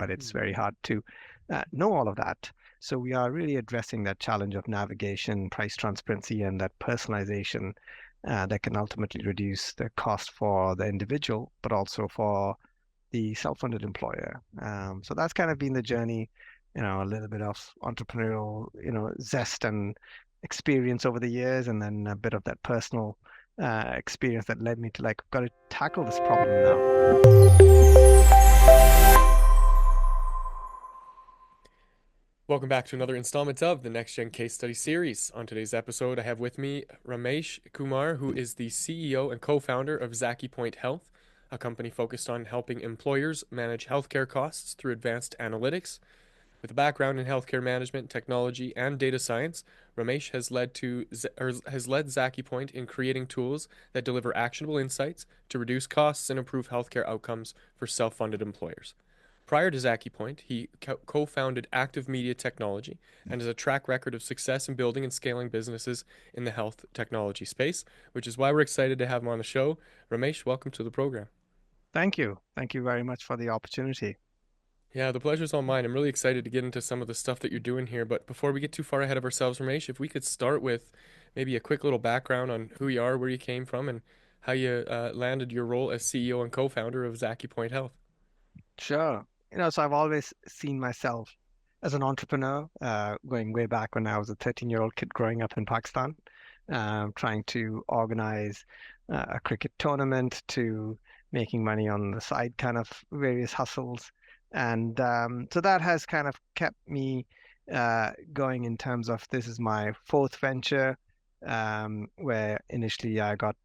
but it's very hard to know all of that. So we are really addressing that challenge of navigation, price transparency, and that personalization that can ultimately reduce the cost for the individual, but also for the self-funded employer. So that's kind of been the journey, a little bit of entrepreneurial, zest and experience over the years, and then a bit of that personal experience that led me to like, I've got to tackle this problem now. Welcome back to another installment of the Next Gen Case Study Series. On today's episode, I have with me Ramesh Kumar, who is the CEO and co-founder of ZakiPoint Health, a company focused on helping employers manage healthcare costs through advanced analytics. With a background in healthcare management, technology, and data science, Ramesh has led ZakiPoint in creating tools that deliver actionable insights to reduce costs and improve healthcare outcomes for self-funded employers. Prior to ZakiPoint, he co-founded Active Media Technology and has a track record of success in building and scaling businesses in the health technology space, which is why we're excited to have him on the show. Ramesh, welcome to the program. Thank you. Thank you very much for the opportunity. Yeah, the pleasure's all mine. I'm really excited to get into some of the stuff that you're doing here. But before we get too far ahead of ourselves, Ramesh, if we could start with maybe a quick little background on who you are, where you came from, and how you landed your role as CEO and co-founder of ZakiPoint Health. Sure. So I've always seen myself as an entrepreneur, going way back when I was a 13-year-old kid growing up in Pakistan, trying to organize a cricket tournament to making money on the side, kind of various hustles. And so that has kind of kept me going in terms of this is my fourth venture, where initially I got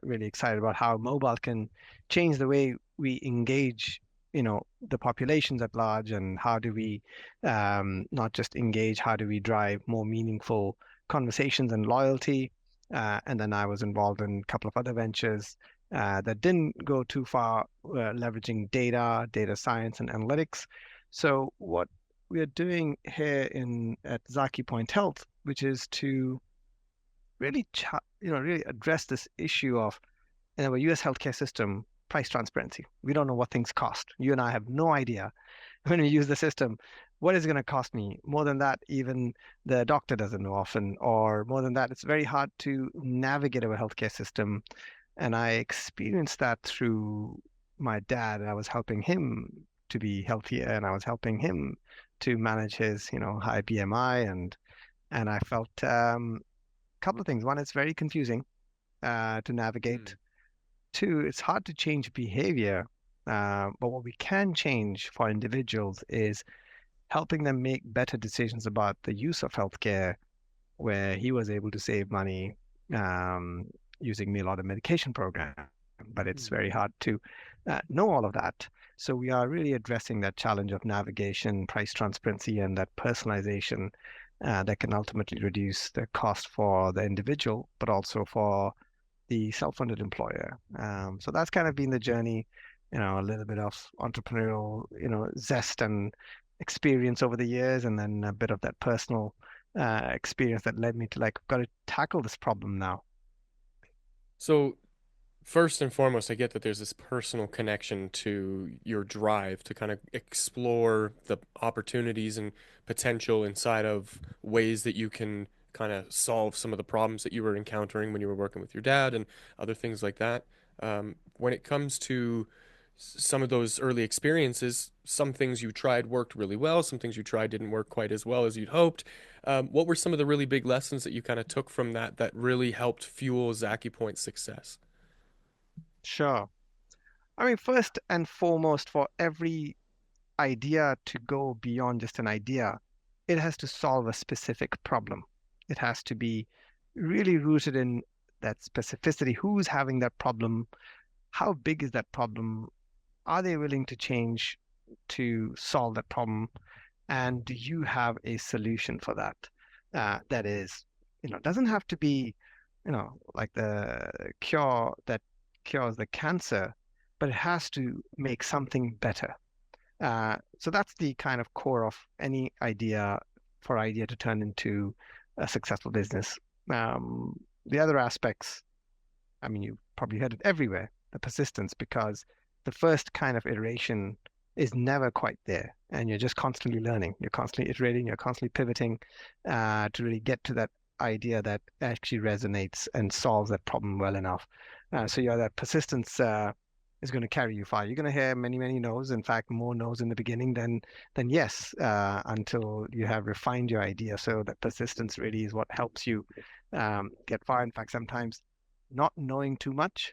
really excited about how mobile can change the way we engage the populations at large, and how do we not just engage, how do we drive more meaningful conversations and loyalty. And then I was involved in a couple of other ventures that didn't go too far, leveraging data science and analytics. So what we are doing here at ZakiPoint Health, which is to really really address this issue of in our US healthcare system, price transparency. We don't know what things cost. You and I have no idea when we use the system, what is it going to cost me? More than that, even the doctor doesn't know often, or more than that, it's very hard to navigate our healthcare system. And I experienced that through my dad. I was helping him to be healthier, and I was helping him to manage his, high BMI, and I felt a couple of things. One, it's very confusing to navigate. Two, it's hard to change behavior, but what we can change for individuals is helping them make better decisions about the use of healthcare, where he was able to save money using meal order medication program. But it's very hard to know all of that. So we are really addressing that challenge of navigation, price transparency, and that personalization that can ultimately reduce the cost for the individual, but also for the self-funded employer. So that's kind of been the journey, a little bit of entrepreneurial, zest and experience over the years, and then a bit of that personal experience that led me to like, I've got to tackle this problem now. So, first and foremost, I get that there's this personal connection to your drive to kind of explore the opportunities and potential inside of ways that you can kind of solve some of the problems that you were encountering when you were working with your dad and other things like that. When it comes to some of those early experiences, some things you tried worked really well, some things you tried didn't work quite as well as you'd hoped. What were some of the really big lessons that you kind of took from that really helped fuel ZakiPoint's success? Sure. I mean, first and foremost, for every idea to go beyond just an idea, it has to solve a specific problem. It has to be really rooted in that specificity. Who's having that problem? How big is that problem? Are they willing to change to solve that problem? And do you have a solution for that? That is, doesn't have to be, like the cure that cures the cancer, but it has to make something better. So that's the kind of core of any idea for idea to turn into a successful business. The other aspects, I mean, you've probably heard it everywhere, the persistence, because the first kind of iteration is never quite there. And you're just constantly learning, you're constantly iterating, you're constantly pivoting to really get to that idea that actually resonates and solves that problem well enough. So yeah, that persistence is going to carry you far. You're going to hear many, many no's. In fact, more no's in the beginning than yes, until you have refined your idea. So that persistence really is what helps you get far. In fact, sometimes not knowing too much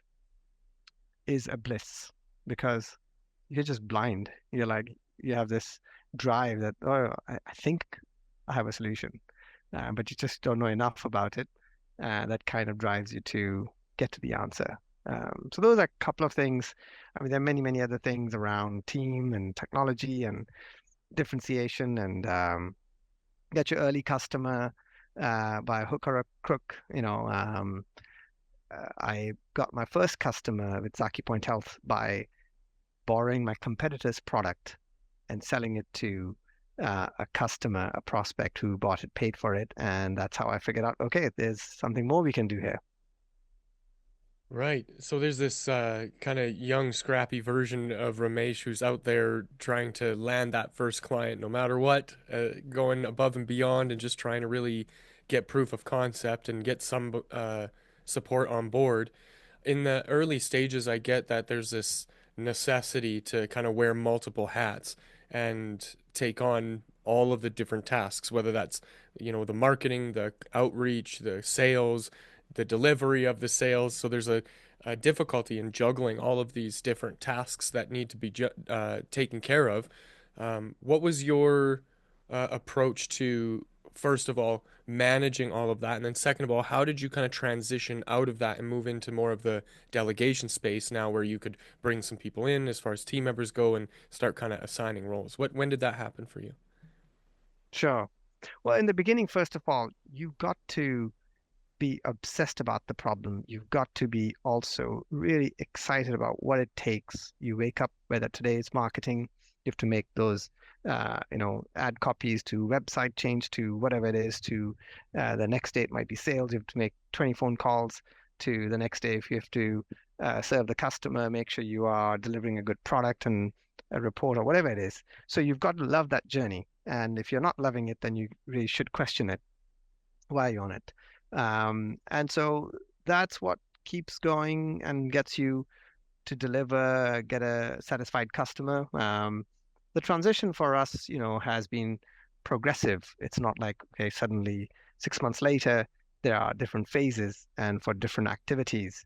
is a bliss because you're just blind. You're like, you have this drive that, oh, I think I have a solution, but you just don't know enough about it. That kind of drives you to get to the answer. So those are a couple of things. I mean, there are many, many other things around team and technology and differentiation and get your early customer by hook or a crook. I got my first customer with ZakiPoint Health by borrowing my competitor's product and selling it to a customer, a prospect who bought it, paid for it, and that's how I figured out, okay, there's something more we can do here. Right. So there's this kind of young, scrappy version of Ramesh who's out there trying to land that first client no matter what, going above and beyond and just trying to really get proof of concept and get some support on board. In the early stages, I get that there's this necessity to kind of wear multiple hats and take on all of the different tasks, whether that's, the marketing, the outreach, the sales, the delivery of the sales. So there's a difficulty in juggling all of these different tasks that need to be taken care of. What was your approach to, first of all, managing all of that? And then, second of all, how did you kind of transition out of that and move into more of the delegation space now where you could bring some people in as far as team members go and start kind of assigning roles? When did that happen for you? Sure. Well, in the beginning, first of all, you've got to be obsessed about the problem. You've got to be also really excited about what it takes. You wake up, whether today is marketing, you have to make those, add copies to website change to whatever it is to the next day it might be sales. You have to make 20 phone calls to the next day if you have to serve the customer, make sure you are delivering a good product and a report or whatever it is. So you've got to love that journey. And if you're not loving it, then you really should question it. Why are you on it? And so that's what keeps going and gets you to deliver, get a satisfied customer. The transition for us, has been progressive. It's not like, okay, suddenly 6 months later, there are different phases and for different activities.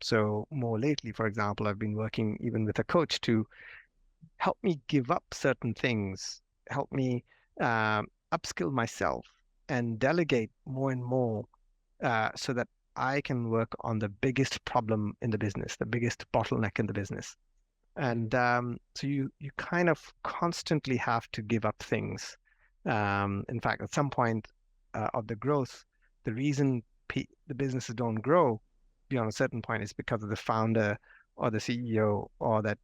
So more lately, for example, I've been working even with a coach to help me give up certain things, help me upskill myself and delegate more and more so that I can work on the biggest problem in the business, the biggest bottleneck in the business. And so you kind of constantly have to give up things. In fact, at some point of the growth, the reason the businesses don't grow beyond a certain point is because of the founder or the CEO or that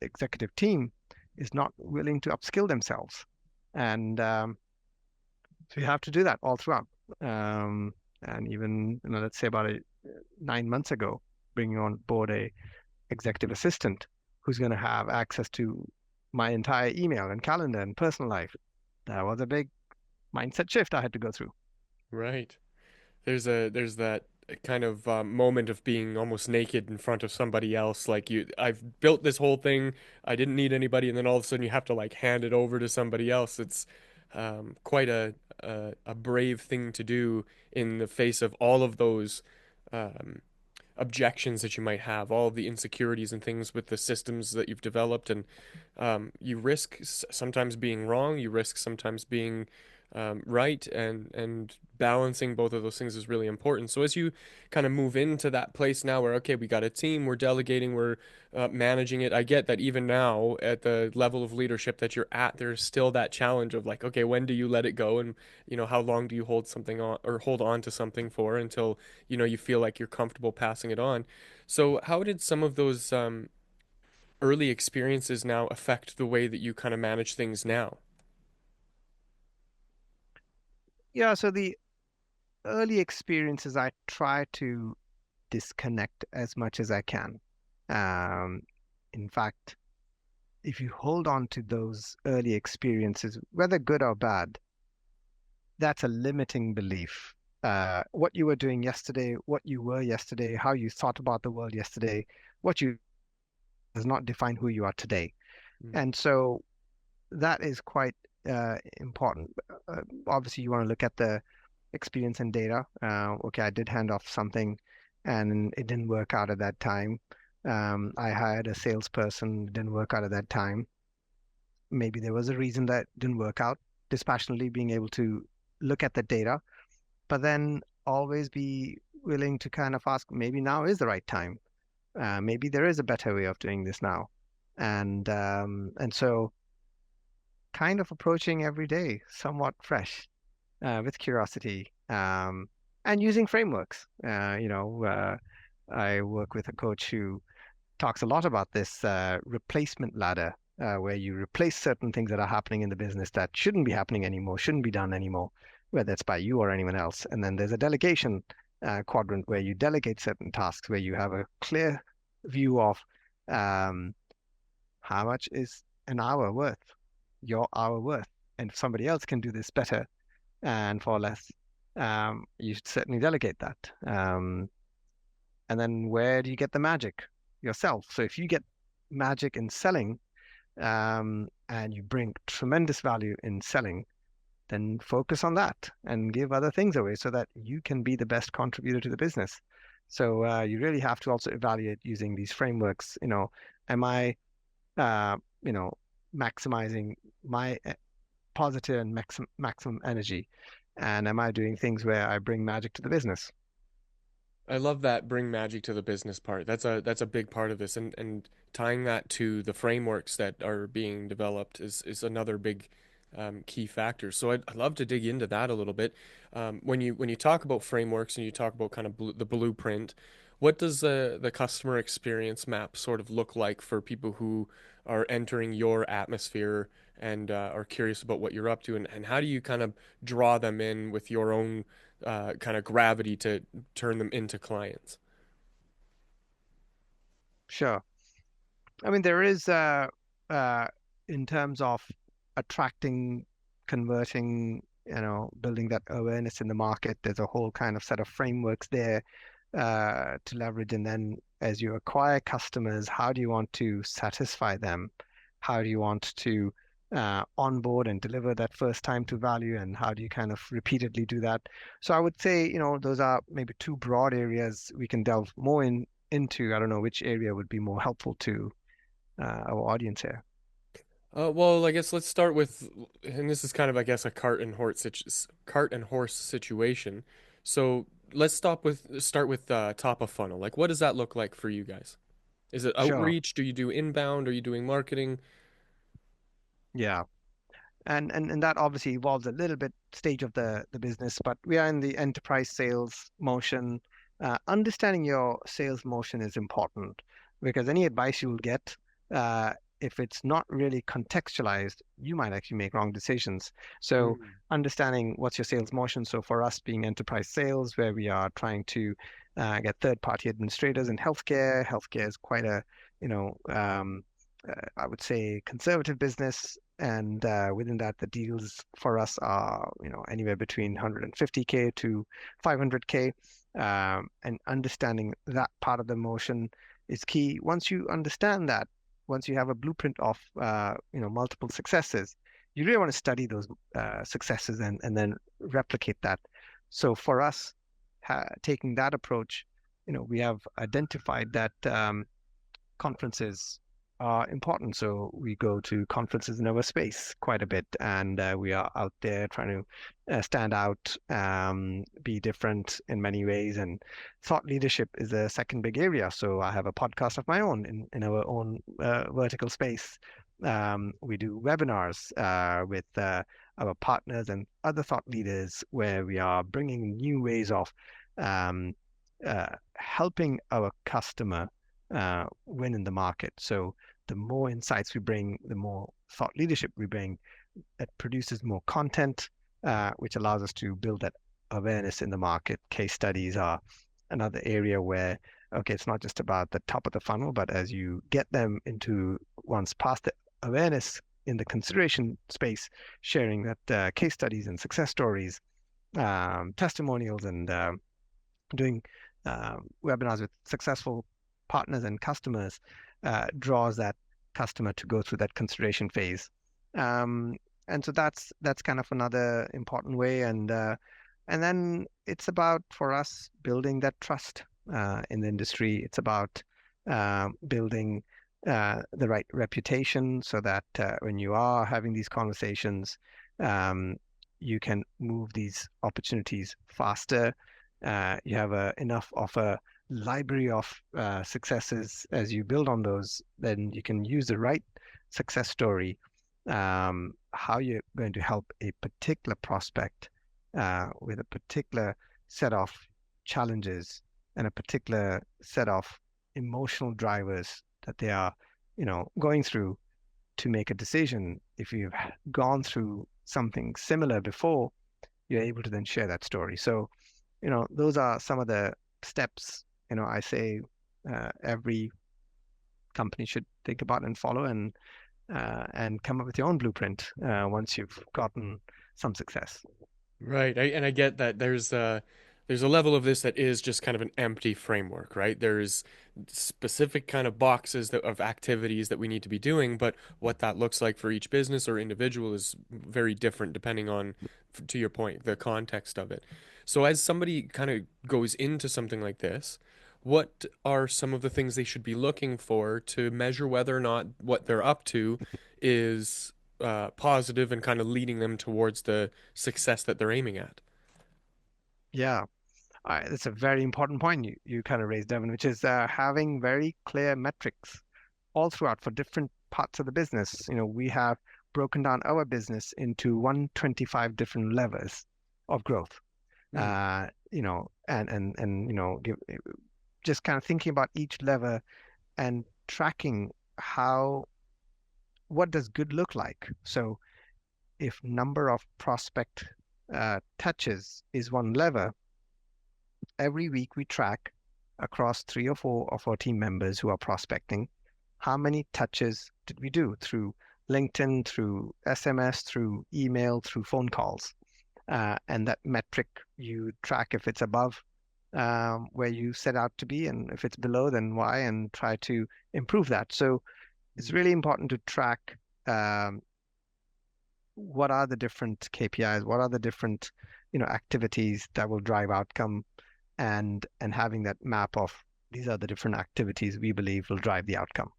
executive team is not willing to upskill themselves. And so you have to do that all throughout. And even, let's say about 9 months ago, bringing on board a executive assistant who's going to have access to my entire email and calendar and personal life. That was a big mindset shift I had to go through. Right. There's that kind of moment of being almost naked in front of somebody else. Like I've built this whole thing. I didn't need anybody, and then all of a sudden you have to like hand it over to somebody else. It's quite a brave thing to do in the face of all of those um, objections that you might have, all of the insecurities and things with the systems that you've developed, and you risk sometimes being wrong, you risk sometimes being right, and balancing both of those things is really important. So as you kind of move into that place now where, okay, we got a team, we're delegating, we're managing it. I get that even now at the level of leadership that you're at, there's still that challenge of like, okay, when do you let it go? And, how long do you hold something on or hold on to something for until, you feel like you're comfortable passing it on. So how did some of those early experiences now affect the way that you kind of manage things now? Yeah, so the early experiences, I try to disconnect as much as I can. Um, in fact, if you hold on to those early experiences, whether good or bad, that's a limiting belief. What you were doing yesterday, what you were yesterday, how you thought about the world yesterday, what you does not define who you are today. Mm. And so that is quite important. Obviously, you want to look at the experience and data. Okay, I did hand off something and it didn't work out at that time. I hired a salesperson, it didn't work out at that time. Maybe there was a reason that didn't work out. Dispassionately being able to look at the data, but then always be willing to kind of ask, maybe now is the right time. Maybe there is a better way of doing this now. And so kind of approaching every day somewhat fresh, with curiosity, and using frameworks. I work with a coach who talks a lot about this replacement ladder, where you replace certain things that are happening in the business that shouldn't be happening anymore, shouldn't be done anymore, whether it's by you or anyone else. And then there's a delegation quadrant where you delegate certain tasks, where you have a clear view of um, how much is an hour worth, your hour worth. And if somebody else can do this better and for less, you should certainly delegate that. And then where do you get the magic? Yourself. So if you get magic in selling, and you bring tremendous value in selling, then focus on that and give other things away so that you can be the best contributor to the business. So you really have to also evaluate using these frameworks. Am I, uh, you know, maximizing my positive and maximum energy? And am I doing things where I bring magic to the business? I love that bring magic to the business part. That's a big part of this, and tying that to the frameworks that are being developed is another big key factor. So I'd love to dig into that a little bit. When you talk about frameworks and you talk about kind of the blueprint, what does the customer experience map sort of look like for people who are entering your atmosphere and are curious about what you're up to, and how do you kind of draw them in with your own kind of gravity to turn them into clients? Sure. I mean, there is, uh, in terms of attracting, converting, building that awareness in the market, there's a whole kind of set of frameworks there to leverage. And then as you acquire customers, how do you want to satisfy them? How do you want to onboard and deliver that first time to value? And how do you kind of repeatedly do that? So I would say, those are maybe two broad areas we can delve more into. I don't know which area would be more helpful to our audience here. Well, I guess let's start with, and this is kind of, I guess, a cart and horse situation. So let's start with top of funnel. Like, what does that look like for you guys? Is it Sure. outreach? Do you do inbound? Are you doing marketing? Yeah. And that obviously evolves a little bit stage of the business, but we are in the enterprise sales motion. Understanding your sales motion is important because any advice you will get, uh, if it's not really contextualized, you might actually make wrong decisions. So Mm. understanding what's your sales motion. So for us being enterprise sales, where we are trying to get third-party administrators in healthcare. Healthcare is quite a, you know, I would say conservative business, and within that, the deals for us are, anywhere between 150K to 500K. And understanding that part of the motion is key. Once you understand that, once you have a blueprint of, multiple successes, you really want to study those successes and then replicate that. So for us, taking that approach, we have identified that conferences are important. So we go to conferences in our space quite a bit, and we are out there trying to stand out, be different in many ways. And thought leadership is a second big area. So I have a podcast of my own in our own vertical space. We do webinars with our partners and other thought leaders where we are bringing new ways of helping our customer win in the market. So the more insights we bring, the more thought leadership we bring, that produces more content, which allows us to build that awareness in the market. Case studies are another area where, okay, it's not just about the top of the funnel, but as you get them into once past the awareness in the consideration space, sharing that case studies and success stories, testimonials, and doing webinars with successful partners and customers draws that customer to go through that consideration phase. Um, and so that's kind of another important way. And then it's about for us building that trust in the industry. It's about building the right reputation so that when you are having these conversations, um, you can move these opportunities faster. You have enough of a library of successes as you build on those, then you can use the right success story, how you're going to help a particular prospect with a particular set of challenges and a particular set of emotional drivers that they are, going through to make a decision. If you've gone through something similar before, you're able to then share that story. So, those are some of the steps, I say every company should think about and follow and come up with your own blueprint once you've gotten some success. Right. And I get that there's a level of this that is just kind of an empty framework, right? There's specific kind of boxes of activities that we need to be doing, but what that looks like for each business or individual is very different depending on, to your point, the context of it. So as somebody kind of goes into something like this, what are some of the things they should be looking for to measure whether or not what they're up to is positive and kind of leading them towards the success that they're aiming at? Yeah, that's a very important point you kind of raised, Devin, which is having very clear metrics all throughout for different parts of the business. We have broken down our business into 125 different levers of growth. Mm, Just kind of thinking about each lever and tracking what does good look like. So if number of prospect touches is one lever, every week we track across 3 or 4 of our team members who are prospecting, how many touches did we do through LinkedIn, through SMS, through email, through phone calls. And that metric you track if it's above where you set out to be, and if it's below, then why, and try to improve that. So it's really important to track um, what are the different KPIs, what are the different, activities that will drive outcome, and having that map of these are the different activities we believe will drive the outcome.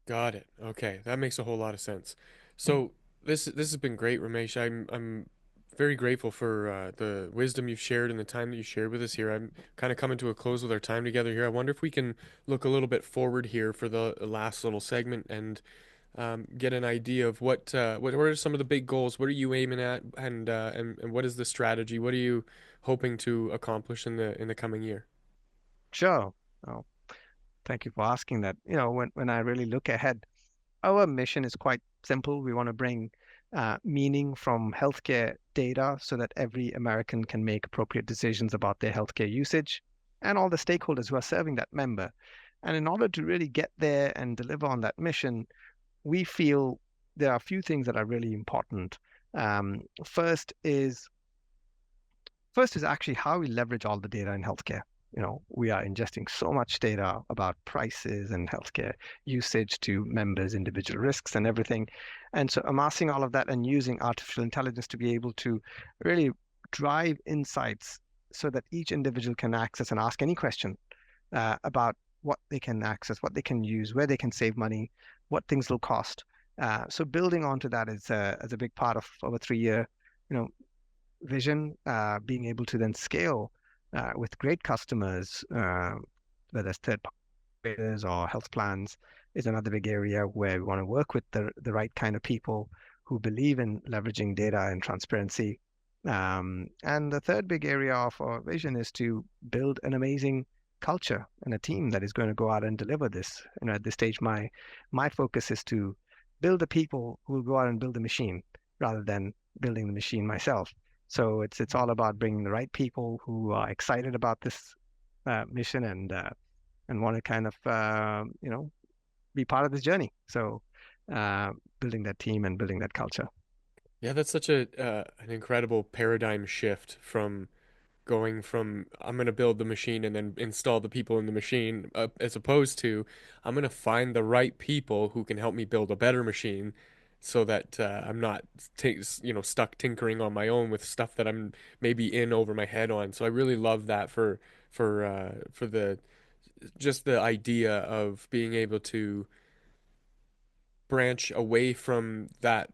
got it. Okay, that makes a whole lot of sense. So this has been great, Ramesh. I'm very grateful for the wisdom you've shared and the time that you shared with us here. I'm kind of coming to a close with our time together here. I wonder if we can look a little bit forward here for the last little segment and get an idea of what are some of the big goals? What are you aiming at, and what is the strategy? What are you hoping to accomplish in the coming year? Sure. Oh, thank you for asking that. When I really look ahead, our mission is quite simple. We want to bring meaning from healthcare data so that every American can make appropriate decisions about their healthcare usage and all the stakeholders who are serving that member. And in order to really get there and deliver on that mission, we feel there are a few things that are really important. Um, first is First is actually how we leverage all the data in healthcare. We are ingesting so much data about prices and healthcare usage to members, individual risks, and everything. And so amassing all of that and using artificial intelligence to be able to really drive insights so that each individual can access and ask any question about what they can access, what they can use, where they can save money, what things will cost. So building onto that is a big part of our 3 year, you know, vision, being able to then scale with great customers, whether it's third parties or health plans, is another big area where we want to work with the right kind of people who believe in leveraging data and transparency. And the third big area of our vision is to build an amazing culture and a team that is going to go out and deliver this. At this stage, my focus is to build the people who will go out and build the machine rather than building the machine myself. So it's all about bringing the right people who are excited about this mission and want to kind of be part of this journey. So, building that team and building that culture. Yeah, that's such a an incredible paradigm shift from going from I'm going to build the machine and then install the people in the machine, as opposed to I'm going to find the right people who can help me build a better machine so that I'm not stuck tinkering on my own with stuff that I'm maybe in over my head on. So I really love that for the just the idea of being able to branch away from that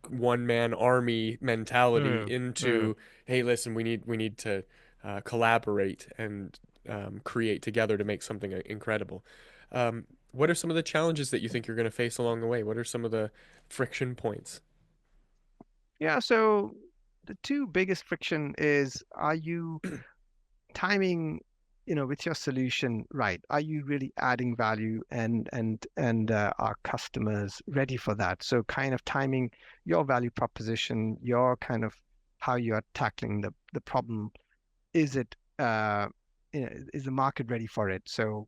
one man army mentality Mm, mm. into, hey, listen, we need to collaborate and create together to make something incredible. What are some of the challenges that you think you're going to face along the way? What are some of the friction points? Yeah, so the two biggest friction is, are you timing, with your solution right? Are you really adding value, and are customers ready for that? So kind of timing your value proposition, your kind of how you're tackling the problem. Is it is the market ready for it? So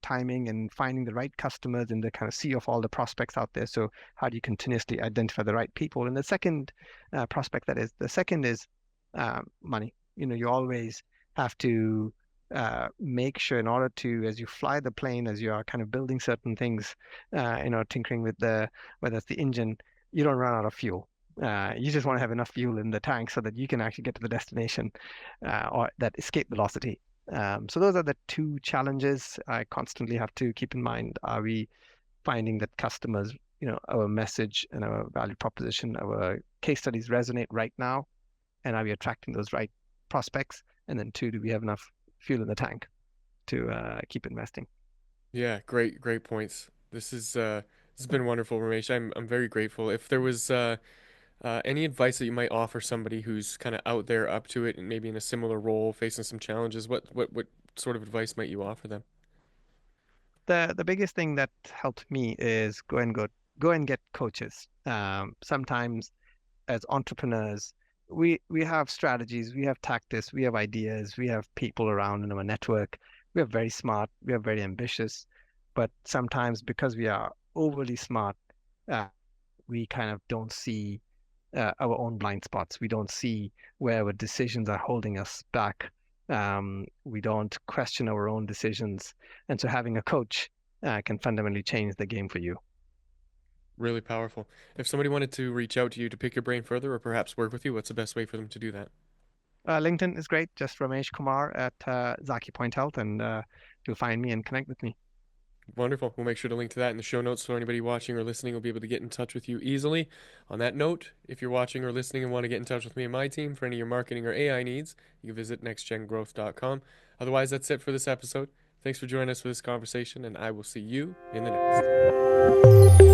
timing and finding the right customers in the kind of sea of all the prospects out there. So how do you continuously identify the right people? And the second prospect that is the second is money. You always have to make sure, in order to, as you fly the plane, as you are kind of building certain things, tinkering with whether it's the engine, you don't run out of fuel. You just want to have enough fuel in the tank so that you can actually get to the destination, or that escape velocity. So those are the two challenges I constantly have to keep in mind. Are we finding that customers, our message and our value proposition, our case studies resonate right now? And are we attracting those right prospects? And then two, do we have enough fuel in the tank to keep investing? Yeah, great points. This has been wonderful, Ramesh. I'm very grateful. If there was any advice that you might offer somebody who's kind of out there up to it and maybe in a similar role facing some challenges, what sort of advice might you offer them? The biggest thing that helped me is go and get coaches. Sometimes as entrepreneurs, we have strategies, we have tactics, we have ideas, we have people around in our network. We are very smart, we are very ambitious, but sometimes because we are overly smart, uh, we kind of don't see our own blind spots. We don't see where our decisions are holding us back. We don't question our own decisions, and so having a coach can fundamentally change the game for you. Really powerful. If somebody wanted to reach out to you to pick your brain further or perhaps work with you, what's the best way for them to do that? LinkedIn is great. Just Ramesh Kumar at ZakiPoint Health, and you'll find me and connect with me. Wonderful. We'll make sure to link to that in the show notes so anybody watching or listening will be able to get in touch with you easily. On that note, if you're watching or listening and want to get in touch with me and my team for any of your marketing or AI needs, you can visit nextgengrowth.com. Otherwise, that's it for this episode. Thanks for joining us for this conversation, and I will see you in the next.